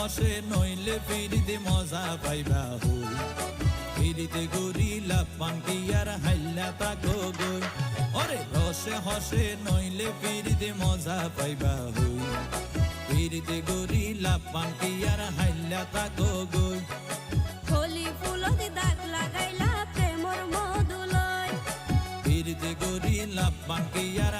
হসে নইলে ফিরিতে মজা পাইবা হই ফিরিতে গরিলা পান্তি আর হাইলা তাকো গই ওরে রসে হসে নইলে ফিরিতে মজা পাইবা হই ফিরিতে গরিলা পান্তি আর হাইলা তাকো গই কলি ফুলতে দাগ লাগাইলা প্রেমর মধুলয় ফিরিতে গরিলা পান্তি আর